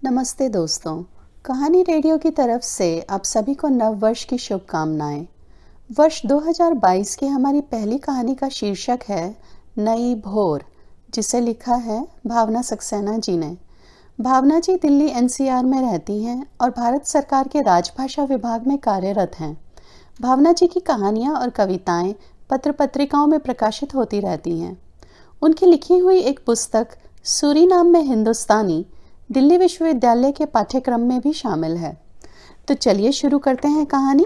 नमस्ते दोस्तों। कहानी रेडियो की तरफ से आप सभी को नव वर्ष की शुभकामनाएं। वर्ष 2022 की हमारी पहली कहानी का शीर्षक है नई भोर, जिसे लिखा है भावना सक्सेना जी ने। भावना जी दिल्ली एनसीआर में रहती हैं और भारत सरकार के राजभाषा विभाग में कार्यरत हैं। भावना जी की कहानियां और कविताएं पत्र पत्रिकाओं में प्रकाशित होती रहती हैं। उनकी लिखी हुई एक पुस्तक सूरीनाम में हिंदुस्तानी दिल्ली विश्वविद्यालय के पाठ्यक्रम में भी शामिल है। तो चलिए शुरू करते हैं कहानी।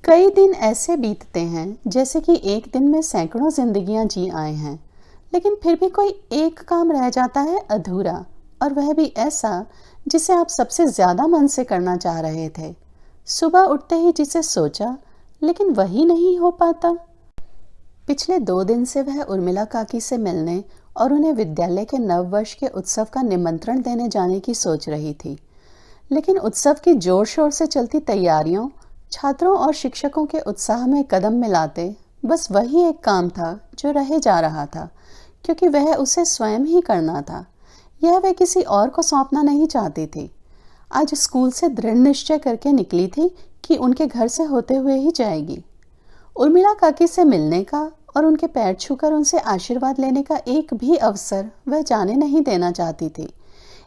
कई दिन ऐसे बीतते हैं जैसे कि एक दिन में सैकड़ों जिंदगियां जी आए हैं, लेकिन फिर भी कोई एक काम रह जाता है अधूरा, और वह भी ऐसा जिसे आप सबसे ज्यादा मन से करना चाह रहे थे। सुबह उठते ही जिसे सोचा, लेकिन वही नहीं हो पाता। पिछले 2 दिन से वह उर्मिला काकी से मिलने और उन्हें विद्यालय के नव वर्ष के उत्सव का निमंत्रण देने जाने की सोच रही थी, लेकिन उत्सव की जोर शोर से चलती तैयारियों, छात्रों और शिक्षकों के उत्साह में कदम मिलाते बस वही एक काम था जो रहे जा रहा था, क्योंकि वह उसे स्वयं ही करना था। यह वह किसी और को सौंपना नहीं चाहती थी। आज स्कूल से दृढ़ निश्चय करके निकली थी कि उनके घर से होते हुए ही जाएगी। उर्मिला काकी से मिलने का और उनके पैर छूकर उनसे आशीर्वाद लेने का एक भी अवसर वह जाने नहीं देना चाहती थी।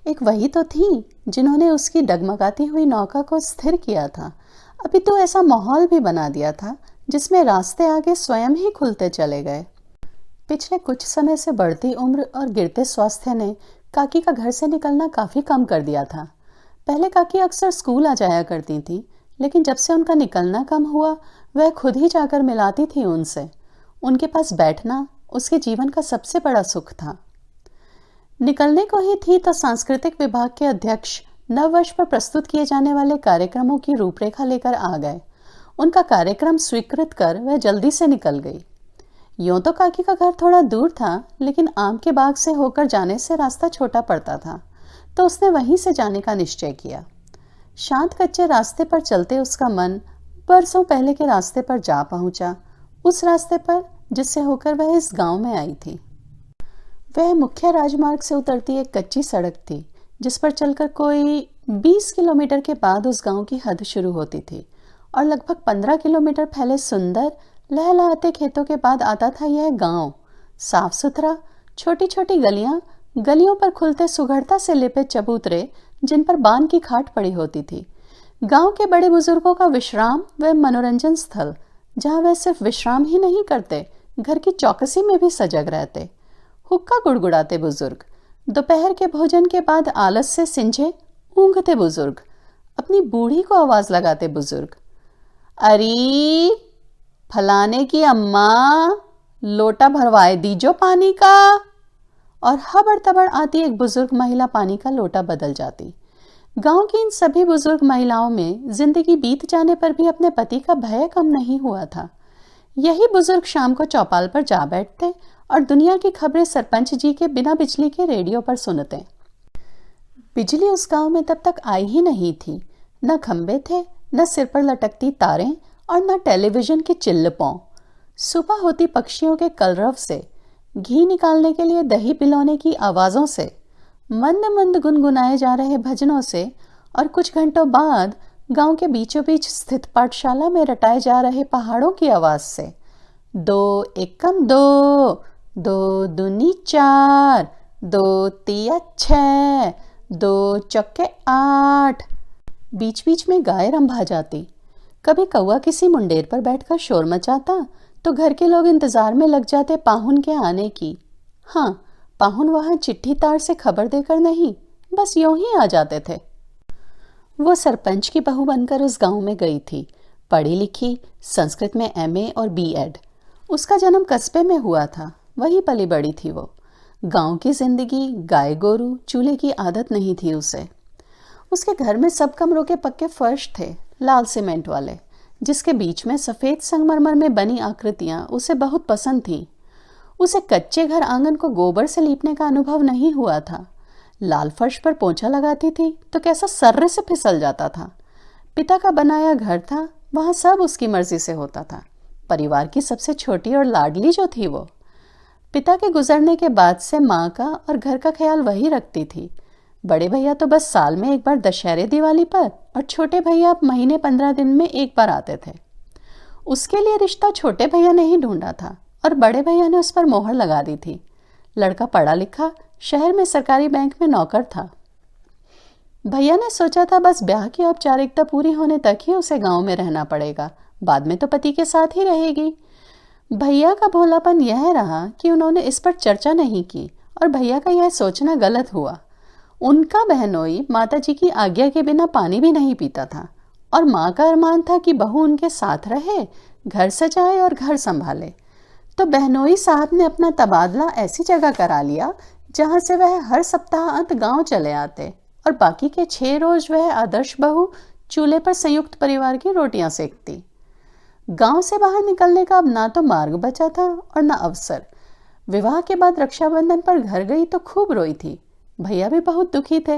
एक वही तो थी जिन्होंने उसकी डगमगाती हुई नौका को स्थिर किया था। अभी तो ऐसा माहौल भी बना दिया था जिसमें रास्ते आगे स्वयं ही खुलते चले गए। पिछले कुछ समय से बढ़ती उम्र और गिरते स्वास्थ्य ने काकी का घर से निकलना काफी कम कर दिया था। पहले काकी अक्सर स्कूल आ जाया करती थी, लेकिन जब से उनका निकलना कम हुआ, वह खुद ही जाकर मिलाती थी उनसे। उनके पास बैठना उसके जीवन का सबसे बड़ा सुख था। निकलने को ही थी तो सांस्कृतिक विभाग के अध्यक्ष नव वर्ष पर प्रस्तुत किए जाने वाले कार्यक्रमों की रूपरेखा लेकर आ गए। उनका कार्यक्रम स्वीकृत कर वह जल्दी से निकल गई। यूं तो काकी का घर थोड़ा दूर था, लेकिन आम के बाग से होकर जाने से रास्ता छोटा पड़ता था, तो उसने वहीं से जाने का निश्चय किया। शांत कच्चे रास्ते पर चलते उसका मन बरसों पहले के रास्ते पर जा पहुंचा, उस रास्ते पर जिससे होकर वह इस गांव में आई थी। वह मुख्य राजमार्ग से उतरती एक कच्ची सड़क थी, जिस पर चलकर कोई 20 किलोमीटर के बाद उस गांव की हद शुरू होती थी, और लगभग 15 किलोमीटर फैले सुंदर लहलहाते खेतों के बाद आता था यह गांव। साफ सुथरा, छोटी छोटी गलियां, गलियों पर खुलते सुघड़ता से लिपे चबूतरे जिन पर बांध की खाट पड़ी होती थी। गांव के बड़े बुजुर्गों का विश्राम व मनोरंजन स्थल, जहां वह सिर्फ विश्राम ही नहीं करते, घर की चौकसी में भी सजग रहते। हुक्का गुड़गुड़ाते बुजुर्ग, दोपहर के भोजन के बाद आलस से सिंझे ऊंघते बुजुर्ग, अपनी बूढ़ी को आवाज लगाते बुजुर्ग, अरे फलाने की अम्मा लोटा भरवाए दीजो पानी का। और हबड़ तबड़ आती एक बुजुर्ग महिला पानी का लोटा बदल जाती। गांव की इन सभी बुजुर्ग महिलाओं में जिंदगी बीत जाने पर भी अपने पति का भय कम नहीं हुआ था। यही बुजुर्ग शाम को चौपाल पर जा बैठते और दुनिया की खबरें सरपंच जी के बिना बिजली के रेडियो पर सुनते। बिजली उस गांव में तब तक आई ही नहीं थी। न खंबे थे, न सिर पर लटकती तारें, और न टेलीविजन की चिल्लपों। सुबह होती पक्षियों के कलरव से, घी निकालने के लिए दही पिलौने की आवाजों से, मंद मंद गुनगुनाए जा रहे भजनों से, और कुछ घंटों बाद गांव के बीचों बीच स्थित पाठशाला में रटाए जा रहे पहाड़ों की आवाज से। 2 एकम 2, 2 दूनी 4, 2 तिया 6, 2 चौके 8। बीच बीच में गाय रंभा जाती। कभी कौवा किसी मुंडेर पर बैठकर शोर मचाता, तो घर के लोग इंतजार में लग जाते पाहुन के आने की। हाँ, पाहुन वहां चिट्ठी तार से खबर देकर नहीं, बस यूं ही आ जाते थे। वो सरपंच की बहू बनकर उस गांव में गई थी, पढ़ी लिखी, संस्कृत में एमए और बीएड। उसका जन्म कस्बे में हुआ था, वही पली बड़ी थी वो। गांव की जिंदगी, गाय गोरू, चूल्हे की आदत नहीं थी उसे। उसके घर में सब कमरों के पक्के फर्श थे, लाल सीमेंट वाले, जिसके बीच में सफेद संगमरमर में बनी आकृतियां उसे बहुत पसंद थीं। उसे कच्चे घर आंगन को गोबर से लीपने का अनुभव नहीं हुआ था। लाल फर्श पर पोंछा लगाती थी तो कैसा सर्रे से फिसल जाता था। पिता का बनाया घर था, वहां सब उसकी मर्जी से होता था। परिवार की सबसे छोटी और लाडली जो थी वो। पिता के गुजरने के बाद से माँ का और घर का ख्याल वही रखती थी। बड़े भैया तो बस साल में एक बार दशहरे दिवाली पर और छोटे भैया महीने 15 दिन में एक बार आते थे। उसके लिए रिश्ता छोटे भैया ने ही ढूंढा था और बड़े भैया ने उस पर मोहर लगा दी थी। लड़का पढ़ा लिखा, शहर में सरकारी बैंक में नौकर था। भैया ने सोचा था बस ब्याह की औपचारिकता पूरी होने तक ही उसे गांव में रहना पड़ेगा, बाद में तो पति के साथ ही रहेगी। भैया का भोलापन यह रहा कि उन्होंने इस पर चर्चा नहीं की और भैया का यह सोचना गलत हुआ। उनका बहनोई माताजी की आज्ञा के बिना पानी भी नहीं पीता था और माँ का अरमान था कि बहू उनके साथ रहे, घर सजाए और घर संभाले। तो बहनोई साहब ने अपना तबादला ऐसी जगह करा लिया जहाँ से वह हर सप्ताह अंत गांव चले आते और बाकी के 6 रोज वह आदर्श बहू चूल्हे पर संयुक्त परिवार की रोटियां सेकती। गांव से बाहर निकलने का अब ना तो मार्ग बचा था और ना अवसर। विवाह के बाद रक्षाबंधन पर घर गई तो खूब रोई थी। भैया भी बहुत दुखी थे,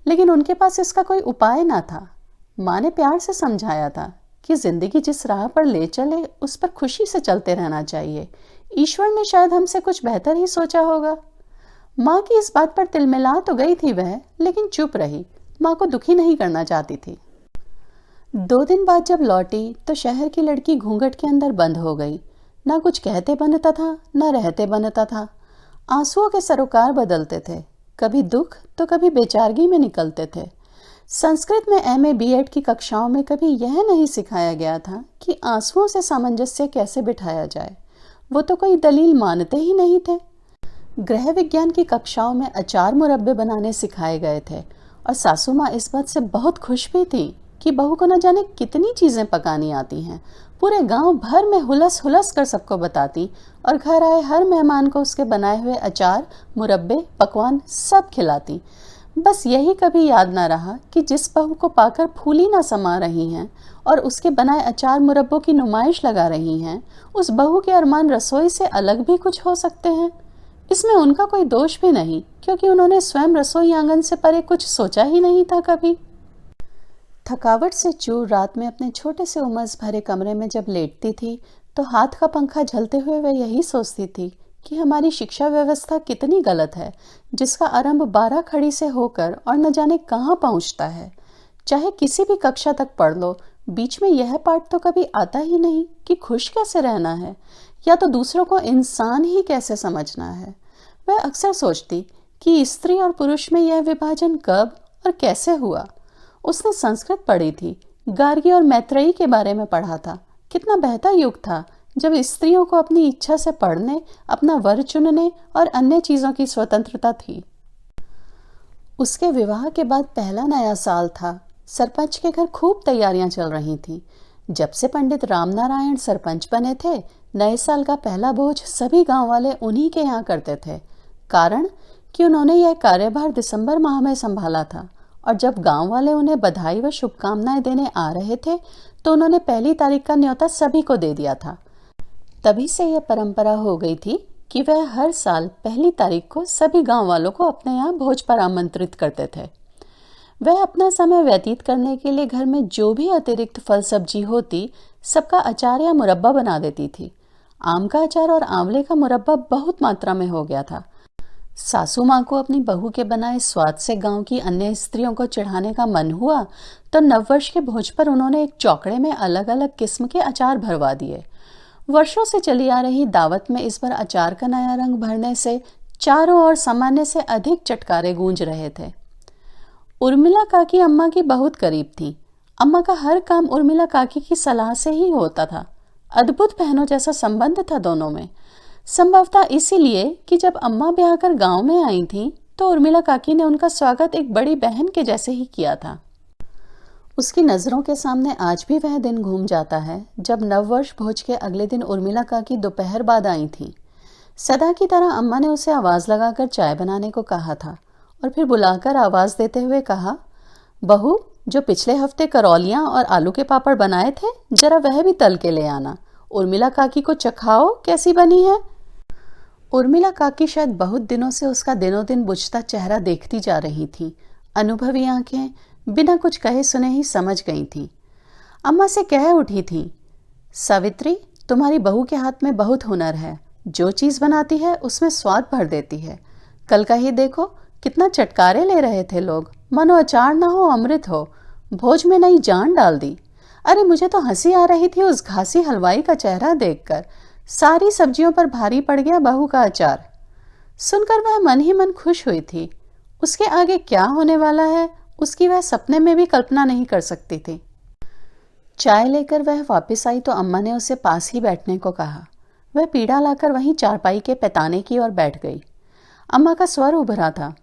लेकिन उनके पास इसका कोई उपाय ना था। माँ ने प्यार से समझाया था कि जिंदगी जिस राह पर ले चले उस पर खुशी से चलते रहना चाहिए। ईश्वर ने शायद हमसे कुछ बेहतर ही सोचा होगा। माँ की इस बात पर तिलमिला तो गई थी वह, लेकिन चुप रही। माँ को दुखी नहीं करना चाहती थी। 2 दिन बाद जब लौटी तो शहर की लड़की घूंघट के अंदर बंद हो गई। ना कुछ कहते बनता था, ना रहते बनता था। आंसुओं के सरोकार बदलते थे, कभी दुख तो कभी बेचारगी में निकलते थे। संस्कृत में एमए बीएड की कक्षाओं में कभी यह नहीं सिखाया गया था कि आंसुओं से सामंजस्य कैसे बिठाया जाए। वो तो कोई दलील मानते ही नहीं थे। गृह विज्ञान की कक्षाओं में अचार मुरब्बे बनाने सिखाए गए थे और सासू माँ इस बात से बहुत खुश भी थी कि बहू को न जाने कितनी चीज़ें पकानी आती हैं। पूरे गांव भर में हुलस हुलस कर सबको बताती और घर आए हर मेहमान को उसके बनाए हुए अचार, मुरब्बे, पकवान सब खिलाती। बस यही कभी याद ना रहा कि जिस बहू को पाकर फूली ना समा रही हैं और उसके बनाए अचार मुरब्बों की नुमाइश लगा रही हैं, उस बहू के अरमान रसोई से अलग भी कुछ हो सकते हैं। इसमें उनका कोई दोष भी नहीं, क्योंकि उन्होंने स्वयं रसोई आंगन से परे कुछ सोचा ही नहीं था कभी। थकावट से चूर रात में अपने छोटे से उमस भरे कमरे में जब लेटती थी तो हाथ का पंखा झलते हुए वह यही सोचती थी कि हमारी शिक्षा व्यवस्था कितनी गलत है, जिसका आरंभ 12 खड़ी से होकर और न जाने कहाँ पहुँचता है। चाहे किसी भी कक्षा तक पढ़ लो, बीच में यह पाठ तो कभी आता ही नहीं कि खुश कैसे रहना है या तो दूसरों को इंसान ही कैसे समझना है। वह अक्सर सोचती कि स्त्री और पुरुष में यह विभाजन कब और कैसे हुआ। उसने संस्कृत पढ़ी थी, गार्गी और मैत्रेयी के बारे में पढ़ा था। कितना बेहतर युग था जब स्त्रियों को अपनी इच्छा से पढ़ने, अपना वर चुनने और अन्य चीजों की स्वतंत्रता थी। उसके विवाह के बाद पहला नया साल था। सरपंच के घर खूब तैयारियां चल रही थीं। जब से पंडित रामनारायण सरपंच बने थे, नए साल का पहला भोज सभी गांव वाले उन्हीं के यहाँ करते थे। कारण कि उन्होंने यह कार्यभार दिसंबर माह में संभाला था और जब गांव वाले उन्हें बधाई व शुभकामनाएं देने आ रहे थे तो उन्होंने 1 तारीख का न्योता सभी को दे दिया था। तभी से यह परंपरा हो गई थी कि वह हर साल 1 तारीख को सभी गांव वालों को अपने यहाँ भोज पर आमंत्रित करते थे। वह अपना समय व्यतीत करने के लिए घर में जो भी अतिरिक्त फल सब्जी होती सबका अचार या मुरब्बा बना देती थी। आम का अचार और आंवले का मुरब्बा बहुत मात्रा में हो गया था। सासू माँ को अपनी बहू के बनाए स्वाद से गांव की अन्य स्त्रियों को चिढ़ाने का मन हुआ तो नववर्ष के भोज पर उन्होंने एक चौकड़े में अलग अलग किस्म के अचार भरवा दिए। वर्षों से चली आ रही दावत में इस बार अचार का नया रंग भरने से चारों ओर सामान्य से अधिक चटकारे गूंज रहे थे। उर्मिला काकी अम्मा की बहुत करीब थी। अम्मा का हर काम उर्मिला काकी की सलाह से ही होता था। अद्भुत बहनों जैसा संबंध था दोनों में। संभवतः इसीलिए कि जब अम्मा ब्याह कर गांव में आई थीं, तो उर्मिला काकी ने उनका स्वागत एक बड़ी बहन के जैसे ही किया था। उसकी नज़रों के सामने आज भी वह दिन घूम जाता है जब नववर्ष भोज के अगले दिन उर्मिला काकी दोपहर बाद आई थी। सदा की तरह अम्मा ने उसे आवाज़ लगाकर चाय बनाने को कहा था और फिर बुलाकर आवाज़ देते हुए कहा, बहू, जो पिछले हफ्ते करौलियाँ और आलू के पापड़ बनाए थे जरा वह भी तल के ले आना। उर्मिला काकी को चखाओ कैसी बनी है। उर्मिला काकी शायद बहुत दिनों से उसका दिनों दिन बुझता चेहरा देखती जा रही थी। अनुभवी आंखें बिना कुछ कहे सुने ही समझ गई थीं। अम्मा से कह उठी थी, सावित्री, तुम्हारी बहू के हाथ में बहुत हुनर है। जो चीज़ बनाती है उसमें स्वाद भर देती है। कल का ही देखो, कितना चटकारे ले रहे थे लोग, मानो अचार ना हो अमृत हो। भोज में नई जान डाल दी। अरे मुझे तो हंसी आ रही थी उस घासी हलवाई का चेहरा देखकर। सारी सब्जियों पर भारी पड़ गया बहू का अचार। सुनकर वह मन ही मन खुश हुई थी। उसके आगे क्या होने वाला है, उसकी वह सपने में भी कल्पना नहीं कर सकती थी। चाय लेकर वह वापस आई तो अम्मा ने उसे पास ही बैठने को कहा। वह पीड़ा लाकर वहीं चारपाई के पैताने की ओर बैठ गई। अम्मा का स्वर उभरा था।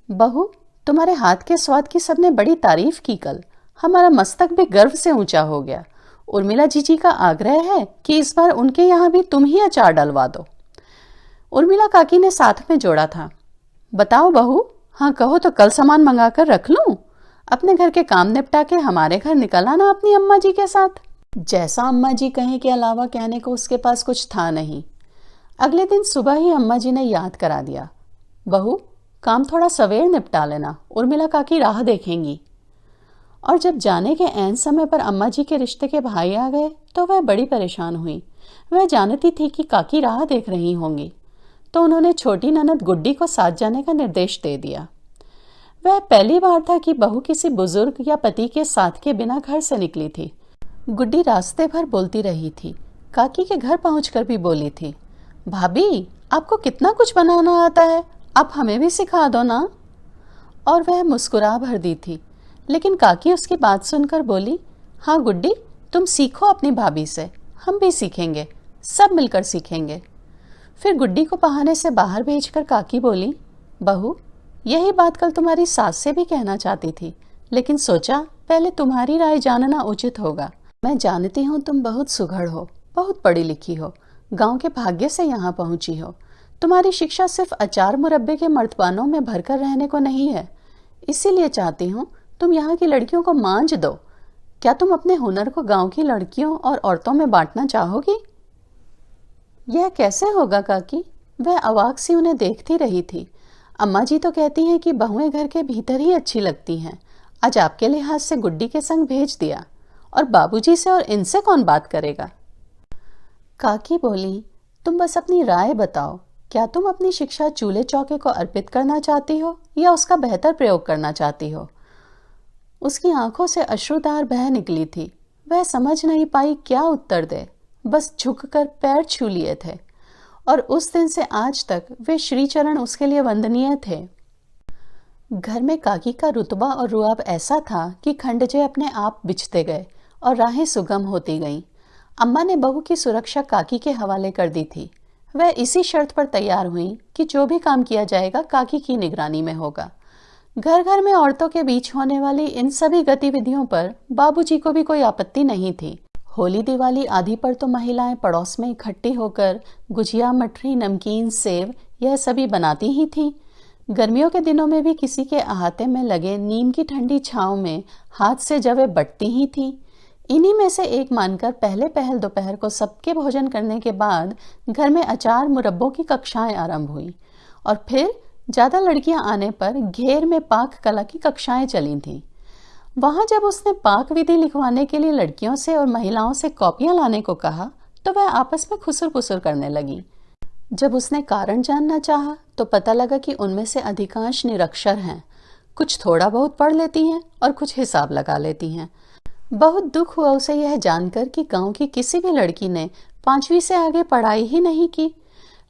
बहू, तुम्हारे हाथ के स्वाद की सबने बड़ी तारीफ की कल। हमारा मस्तक भी गर्व से ऊंचा हो गया। उर्मिला जीजी का आग्रह है कि इस बार उनके यहाँ भी तुम ही अचार डलवा दो। उर्मिला काकी ने साथ में जोड़ा था। बताओ बहू, हाँ कहो तो कल सामान मंगा कर रख लूं। अपने घर के काम निपटा के हमारे घर निकल आना अपनी अम्मा जी के साथ। जैसा अम्मा जी कहें के अलावा कहने को उसके पास कुछ था नहीं। अगले दिन सुबह ही अम्मा जी ने याद करा दिया। बहू, काम थोड़ा सवेर निपटा लेना, उर्मिला काकी राह देखेंगी। और जब जाने के ऐन समय पर अम्मा जी के रिश्ते के भाई आ गए तो वह बड़ी परेशान हुई। वह जानती थी कि काकी राह देख रही होंगी, तो उन्होंने छोटी ननद गुड्डी को साथ जाने का निर्देश दे दिया। वह पहली बार था कि बहू किसी बुजुर्ग या पति के साथ के बिना घर से निकली थी। गुड्डी रास्ते भर बोलती रही थी। काकी के घर पहुंचकर भी बोली थी, भाभी आपको कितना कुछ बनाना आता है, आप हमें भी सिखा दो ना। और वह मुस्कुरा भर दी थी, लेकिन काकी उसकी बात सुनकर बोली, हाँ गुड्डी, तुम सीखो अपनी भाभी से, हम भी सीखेंगे, सब मिलकर सीखेंगे। फिर गुड्डी को बहाने से बाहर भेजकर काकी बोली, बहू यही बात कल तुम्हारी सास से भी कहना चाहती थी, लेकिन सोचा पहले तुम्हारी राय जानना उचित होगा। मैं जानती हूँ तुम बहुत सुघड़ हो, बहुत पढ़ी लिखी हो, गांव के भाग्य से यहाँ पहुँची हो। तुम्हारी शिक्षा सिर्फ अचार मुरब्बे के मर्तबानों में भरकर रहने को नहीं है। इसीलिए चाहती हूँ तुम यहाँ की लड़कियों को मांझ दो। क्या तुम अपने हुनर को गांव की लड़कियों और औरतों में बांटना चाहोगी? यह कैसे होगा काकी? वह अवाक सी उन्हें देखती रही थी। अम्मा जी तो कहती हैं कि बहुएं घर के भीतर ही अच्छी लगती हैं। आज आपके लिहाज से गुड्डी के संग भेज दिया, और बाबूजी से और इनसे कौन बात करेगा? काकी बोली, तुम बस अपनी राय बताओ। क्या तुम अपनी शिक्षा चूल्हे चौके को अर्पित करना चाहती हो या उसका बेहतर प्रयोग करना चाहती हो? उसकी आंखों से अश्रुधार बह निकली थी। वह समझ नहीं पाई क्या उत्तर दे, बस झुककर पैर छू लिए थे। और उस दिन से आज तक वे श्रीचरण उसके लिए वंदनीय थे। घर में काकी का रुतबा और रुआब ऐसा था कि खंडजे अपने आप बिछते गए और राहें सुगम होती गईं। अम्मा ने बहू की सुरक्षा काकी के हवाले कर दी थी। वह इसी शर्त पर तैयार हुई कि जो भी काम किया जाएगा काकी की निगरानी में होगा। घर घर में औरतों के बीच होने वाली इन सभी गतिविधियों पर बाबूजी को भी कोई आपत्ति नहीं थी। होली दिवाली आदि पर तो महिलाएं पड़ोस में इकट्ठी होकर गुजिया, मठरी, नमकीन, सेव यह सभी बनाती ही थीं। गर्मियों के दिनों में भी किसी के अहाते में लगे नीम की ठंडी छांव में हाथ से जवे बटती ही थीं। इन्हीं में से एक मानकर पहले पहल दोपहर को सबके भोजन करने के बाद घर में अचार मुरब्बों की कक्षाएं आरंभ हुई, और फिर ज्यादा लड़कियां आने पर घेर में पाक कला की कक्षाएं चली थीं। वहां जब उसने पाक विधि लिखवाने के लिए लड़कियों से और महिलाओं से कॉपियां लाने को कहा तो वह आपस में खुसर पुसर करने लगी। जब उसने कारण जानना चाहा तो पता लगा कि उनमें से अधिकांश निरक्षर हैं। कुछ थोड़ा बहुत पढ़ लेती हैं और कुछ हिसाब लगा लेती हैं। बहुत दुख हुआ उसे यह जानकर कि गांव की किसी भी लड़की ने 5वीं से आगे पढ़ाई ही नहीं की।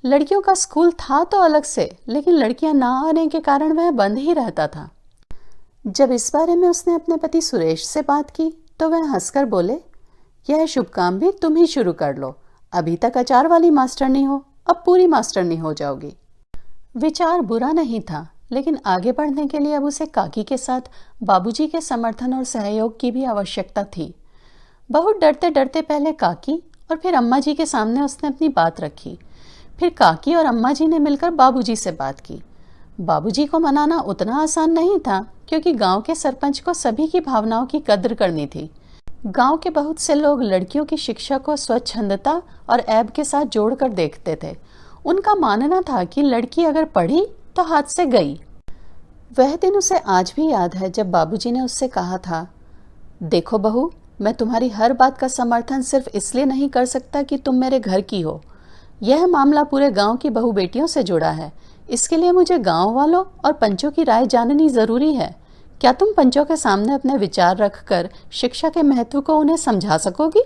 लड़कियों का स्कूल था तो अलग से, लेकिन लड़कियां ना आने के कारण वह बंद ही रहता था। जब इस बारे में उसने अपने पति सुरेश से बात की तो वह हंसकर बोले, यह शुभ काम भी तुम ही शुरू कर लो। अभी तक अचार वाली मास्टरनी हो, अब पूरी मास्टरनी हो जाओगी। विचार बुरा नहीं था, लेकिन आगे बढ़ने के लिए अब उसे काकी के साथ बाबूजी के समर्थन और सहयोग की भी आवश्यकता थी। बहुत डरते डरते पहले काकी और फिर अम्मा जी के सामने उसने अपनी बात रखी। फिर काकी और अम्मा जी ने मिलकर बाबूजी से बात की। बाबूजी को मनाना उतना आसान नहीं था, क्योंकि गांव के सरपंच को सभी की भावनाओं की कद्र करनी थी। गांव के बहुत से लोग लड़कियों की शिक्षा को स्वच्छंदता और ऐब के साथ जोड़कर देखते थे। उनका मानना था कि लड़की अगर पढ़ी तो हाथ से गई। वह दिन उसे आज भी याद है जब बाबूजी ने उससे कहा था, देखो बहू, मैं तुम्हारी हर बात का समर्थन सिर्फ इसलिए नहीं कर सकता कि तुम मेरे घर की हो, यह मामला पूरे गांव की बहू बेटियों से जुड़ा है। इसके लिए मुझे गांव वालों और पंचों की राय जाननी जरूरी है। क्या तुम पंचों के सामने अपने विचार रखकर शिक्षा के महत्व को उन्हें समझा सकोगी?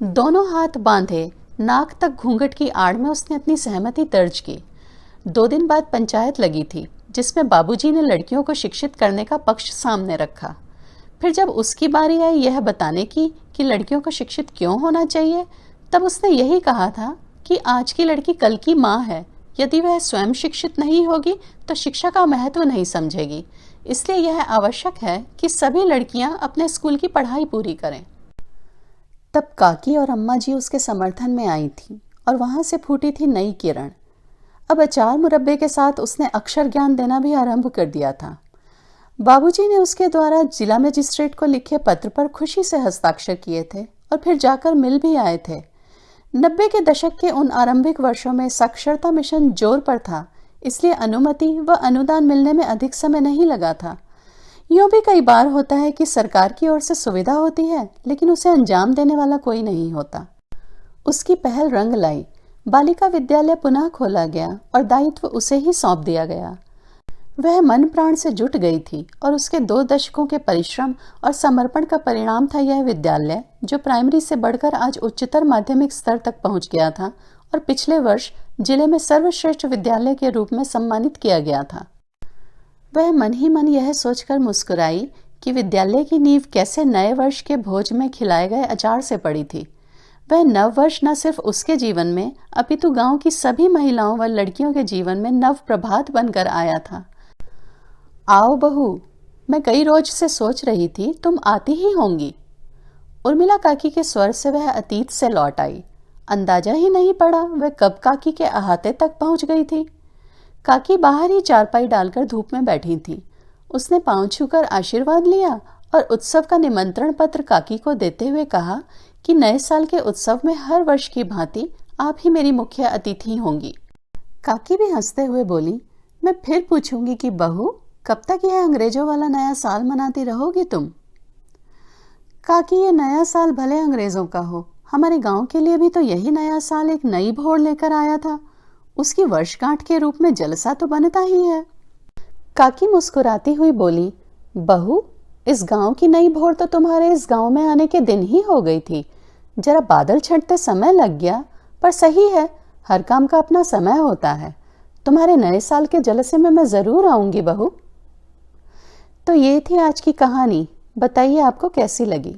दोनों हाथ बांधे नाक तक घूंघट की आड़ में उसने अपनी सहमति दर्ज की। 2 दिन बाद पंचायत लगी थी, जिसमें बाबूजी ने लड़कियों को शिक्षित करने का पक्ष सामने रखा। फिर जब उसकी बारी आई यह बताने की कि लड़कियों को शिक्षित क्यों होना चाहिए, तब उसने यही कहा था कि आज की लड़की कल की माँ है। यदि वह स्वयं शिक्षित नहीं होगी तो शिक्षा का महत्व नहीं समझेगी। इसलिए यह आवश्यक है कि सभी लड़कियां अपने स्कूल की पढ़ाई पूरी करें। तब काकी और अम्मा जी उसके समर्थन में आई थी और वहां से फूटी थी नई किरण। अब अचार मुरब्बे के साथ उसने अक्षर ज्ञान देना भी आरंभ कर दिया था। बाबूजी ने उसके द्वारा जिला मजिस्ट्रेट को लिखे पत्र पर खुशी से हस्ताक्षर किए थे और फिर जाकर मिल भी आए थे। 90 के दशक के उन आरंभिक वर्षों में साक्षरता मिशन जोर पर था, इसलिए अनुमति व अनुदान मिलने में अधिक समय नहीं लगा था। यूं भी कई बार होता है कि सरकार की ओर से सुविधा होती है, लेकिन उसे अंजाम देने वाला कोई नहीं होता। उसकी पहल रंग लाई। बालिका विद्यालय पुनः खोला गया और दायित्व उसे ही सौंप दिया गया। वह मन प्राण से जुट गई थी और उसके 2 दशकों के परिश्रम और समर्पण का परिणाम था यह विद्यालय, जो प्राइमरी से बढ़कर आज उच्चतर माध्यमिक स्तर तक पहुंच गया था और पिछले वर्ष जिले में सर्वश्रेष्ठ विद्यालय के रूप में सम्मानित किया गया था। वह मन ही मन यह सोचकर मुस्कुराई कि विद्यालय की नींव कैसे नए वर्ष के भोज में खिलाए गए अचार से पड़ी थी। वह नव वर्ष न सिर्फ उसके जीवन में अपितु गांव की सभी महिलाओं व लड़कियों के जीवन में नव प्रभात बनकर आया था। आओ बहू, मैं कई रोज से सोच रही थी तुम आती ही होंगी। उर्मिला काकी के स्वर से वह अतीत से लौट आई। अंदाजा ही नहीं पड़ा वह कब काकी के अहाते तक पहुंच गई थी। काकी बाहर ही चारपाई डालकर धूप में बैठी थी। उसने पांव छूकर आशीर्वाद लिया और उत्सव का निमंत्रण पत्र काकी को देते हुए कहा कि नए साल के उत्सव में हर वर्ष की भांति आप ही मेरी मुख्य अतिथि होंगी। काकी भी हंसते हुए बोली, मैं फिर पूछूंगी कि बहू, कब तक यह अंग्रेजों वाला नया साल मनाती रहोगी तुम? काकी, ये नया साल भले अंग्रेजों का हो, हमारे गांव के लिए भी तो यही नया साल एक नई भोर लेकर आया था। उसकी वर्षगांठ के रूप में जलसा तो बनता ही है। काकी मुस्कुराती हुई बोली, बहू, इस गांव की नई भोर तो तुम्हारे इस गांव में आने के दिन ही हो गई थी। जरा बादल छंटते समय लग गया, पर सही है, हर काम का अपना समय होता है। तुम्हारे नए साल के जलसे में मैं जरूर आऊंगी बहू। तो ये थी आज की कहानी। बताइए आपको कैसी लगी।